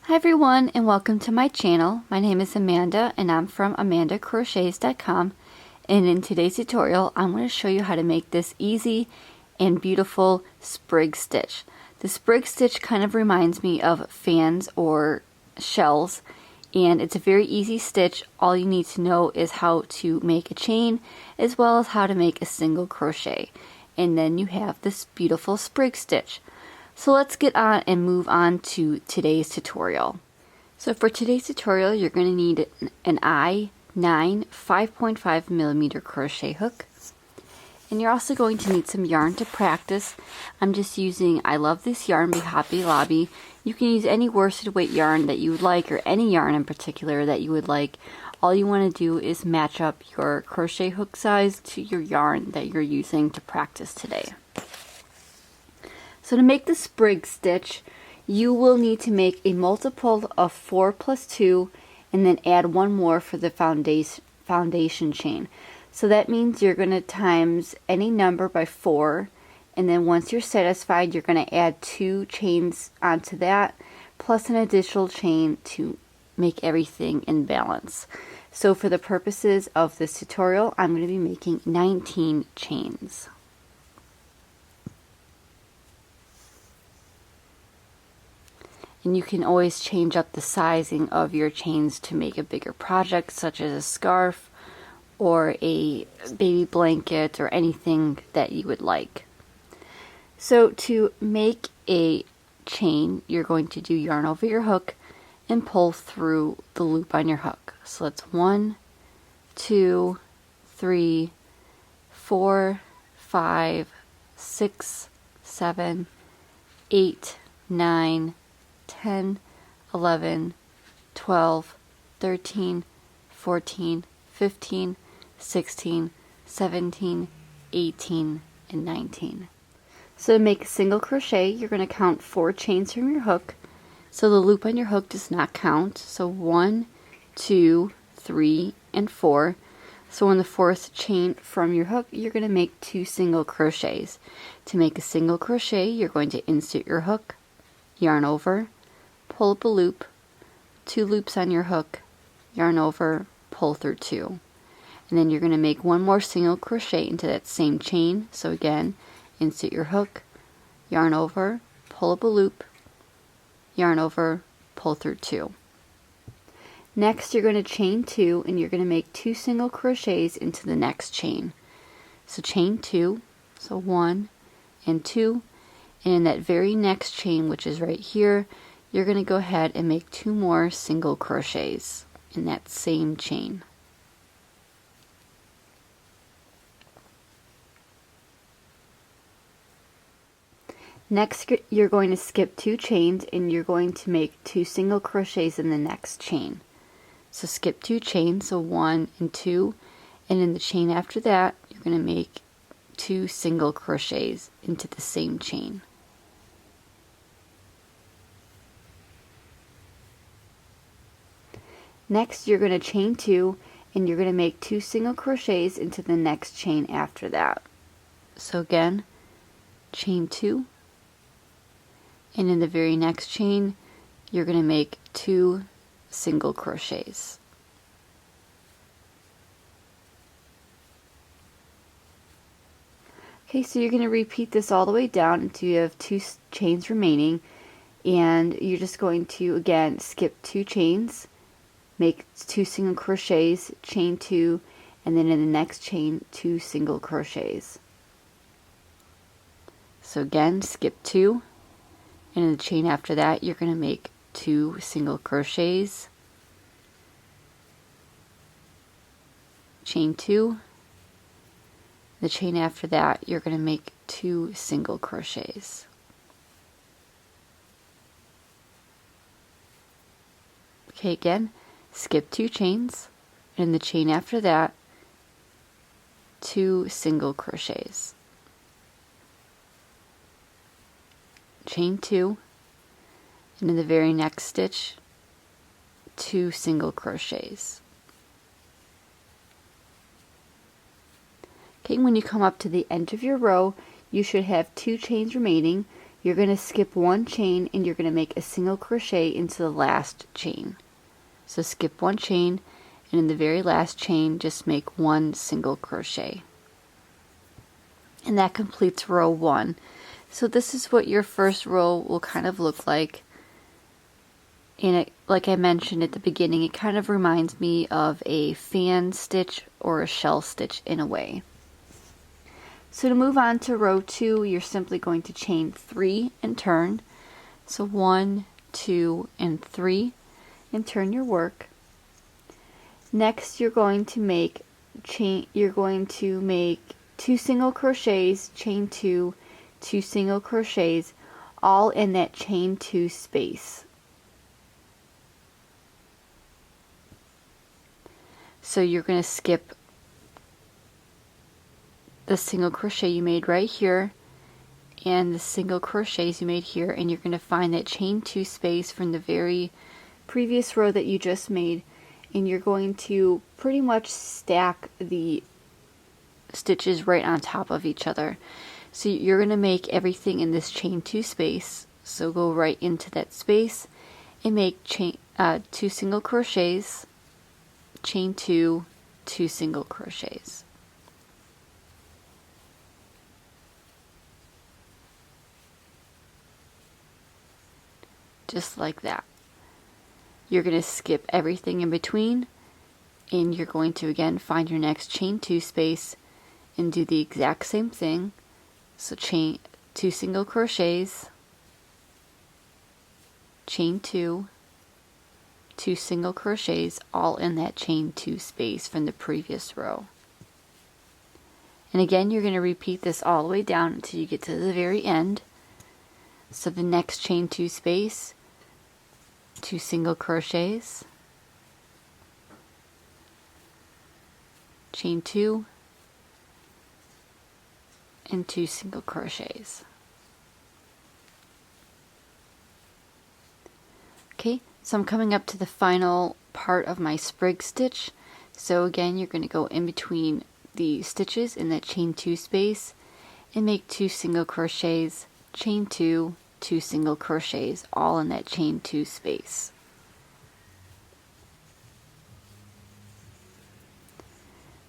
Hi everyone, and welcome to my channel. My name is Amanda and I'm from amandacrochets.com, and in today's tutorial I'm going to show you how to make this easy and beautiful sprig stitch. The sprig stitch kind of reminds me of fans or shells, and it's a very easy stitch. All you need to know is how to make a chain as well as how to make a single crochet, and then you have this beautiful sprig stitch. So let's get on and move on to today's tutorial. So for today's tutorial, you're going to need an I-9 5.5 millimeter crochet hook. And you're also going to need some yarn to practice. I'm just using I Love This Yarn by Hobby Lobby. You can use any worsted weight yarn that you would like, or any yarn in particular that you would like. All you want to do is match up your crochet hook size to your yarn that you're using to practice today. So to make the sprig stitch, you will need to make a multiple of 4 plus 2 and then add one more for the foundation chain. So that means you're going to times any number by 4, and then once you're satisfied, you're going to add 2 chains onto that plus an additional chain to make everything in balance. So for the purposes of this tutorial, I'm going to be making 19 chains. And you can always change up the sizing of your chains to make a bigger project, such as a scarf or a baby blanket or anything that you would like. So to make a chain, you're going to do yarn over your hook and pull through the loop on your hook. So that's 1, 2, 3, 4, 5, 6, 7, 8, 9, 10, 11, 12, 13, 14, 15, 16, 17, 18, and 19. So to make a single crochet, you're going to count 4 chains from your hook. So the loop on your hook does not count. So 1, 2, 3, and 4. So on the 4th chain from your hook, you're going to make 2 single crochets. To make a single crochet, you're going to insert your hook, yarn over, pull up a loop, 2 loops on your hook, yarn over, pull through 2. And then you're going to make one more single crochet into that same chain. So again, insert your hook, yarn over, pull up a loop, yarn over, pull through 2. Next, you're going to chain 2, and you're going to make 2 single crochets into the next chain. So chain 2, so 1 and 2, and in that very next chain, which is right here, you're going to go ahead and make 2 more single crochets in that same chain. Next, you're going to skip 2 chains and you're going to make 2 single crochets in the next chain. So skip 2 chains, so 1 and 2, and in the chain after that, you're going to make 2 single crochets into the same chain. Next, you're going to chain 2, and you're going to make 2 single crochets into the next chain after that. So again, chain 2, and in the very next chain, you're going to make 2 single crochets. Okay, so you're going to repeat this all the way down until you have 2 chains remaining, and you're just going to, again, skip 2 chains, make 2 single crochets, chain 2, and then in the next chain 2 single crochets. So again, skip 2, and in the chain after that you're going to make 2 single crochets, chain 2, the chain after that you're going to make 2 single crochets. Okay, again, skip 2 chains, and in the chain after that 2 single crochets, chain 2, and in the very next stitch 2 single crochets. Okay, when you come up to the end of your row, you should have 2 chains remaining. you're going to skip one chain and you're going to make a single crochet into the last chain. So skip one chain, and in the very last chain just make one single crochet. And that completes row 1. So this is what your first row will kind of look like. And it, like I mentioned at the beginning, it kind of reminds me of a fan stitch or a shell stitch in a way. So to move on to row 2, you're simply going to chain 3 and turn. So 1, 2, and 3, and turn your work. Next, you're going to make 2 single crochets, chain 2, 2 single crochets, all in that chain 2 space. So you're going to skip the single crochet you made right here and the single crochets you made here, and you're going to find that chain 2 space from the very previous row that you just made, and you're going to pretty much stack the stitches right on top of each other. So you're going to make everything in this chain 2 space, so go right into that space and make 2 single crochets, chain 2, 2 single crochets. Just like that. You're going to skip everything in between, and you're going to again find your next chain 2 space and do the exact same thing. So chain 2 single crochets, chain 2, 2 single crochets, all in that chain 2 space from the previous row. And again, you're going to repeat this all the way down until you get to the very end. So the next chain 2 space, 2 single crochets, chain 2, and 2 single crochets. Okay, so I'm coming up to the final part of my sprig stitch. So again, you're going to go in between the stitches in that chain 2 space and make 2 single crochets, chain 2, 2 single crochets, all in that chain 2 space.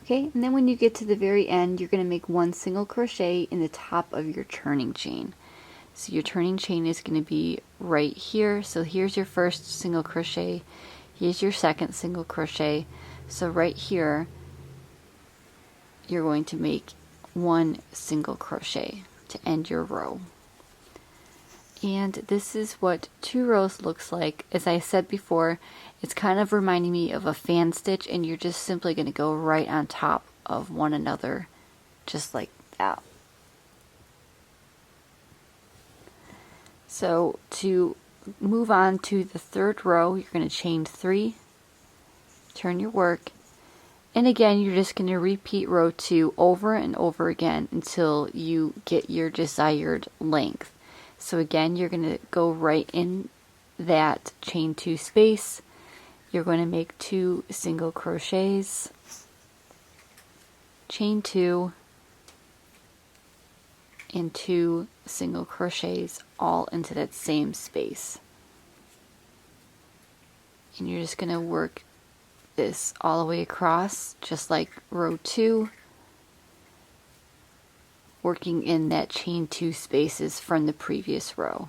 Okay, and then when you get to the very end, you're going to make 1 single crochet in the top of your turning chain. So your turning chain is going to be right here. So here's your first single crochet, here's your second single crochet. So right here, you're going to make 1 single crochet to end your row. And this is what 2 rows looks like. As I said before, it's kind of reminding me of a fan stitch, and you're just simply going to go right on top of one another, just like that. So to move on to the 3rd row, you're going to chain 3, turn your work, and again, you're just going to repeat row 2 over and over again until you get your desired length. So again, you're going to go right in that chain 2 space. You're going to make 2 single crochets, chain 2, and 2 single crochets, all into that same space. And you're just going to work this all the way across, just like row 2, working in that chain 2 spaces from the previous row.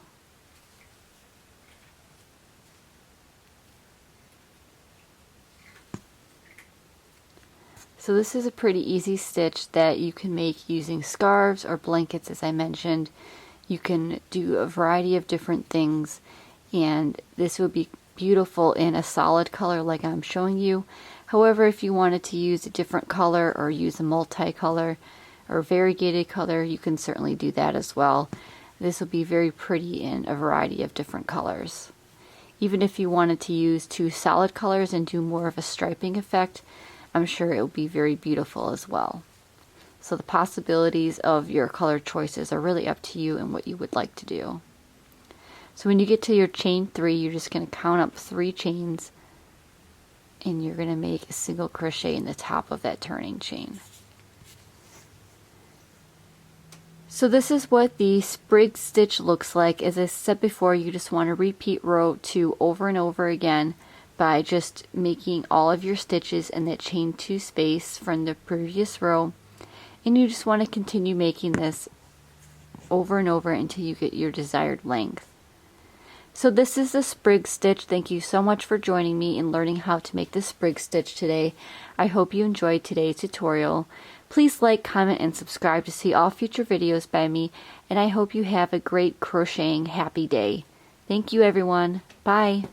So this is a pretty easy stitch that you can make using scarves or blankets, as I mentioned. You can do a variety of different things, and this would be beautiful in a solid color like I'm showing you. However, if you wanted to use a different color or use a multicolor or variegated color, you can certainly do that as well. This will be very pretty in a variety of different colors. Even if you wanted to use 2 solid colors and do more of a striping effect, I'm sure it will be very beautiful as well. So the possibilities of your color choices are really up to you and what you would like to do. So when you get to your chain 3, you're just going to count up 3 chains, and you're going to make a single crochet in the top of that turning chain. So this is what the sprig stitch looks like. As I said before, you just want to repeat row 2 over and over again by just making all of your stitches in that chain 2 space from the previous row. And you just want to continue making this over and over until you get your desired length. So this is the sprig stitch. Thank you so much for joining me in learning how to make the sprig stitch today. I hope you enjoyed today's tutorial. Please like, comment, and subscribe to see all future videos by me, and I hope you have a great crocheting happy day. Thank you everyone. Bye.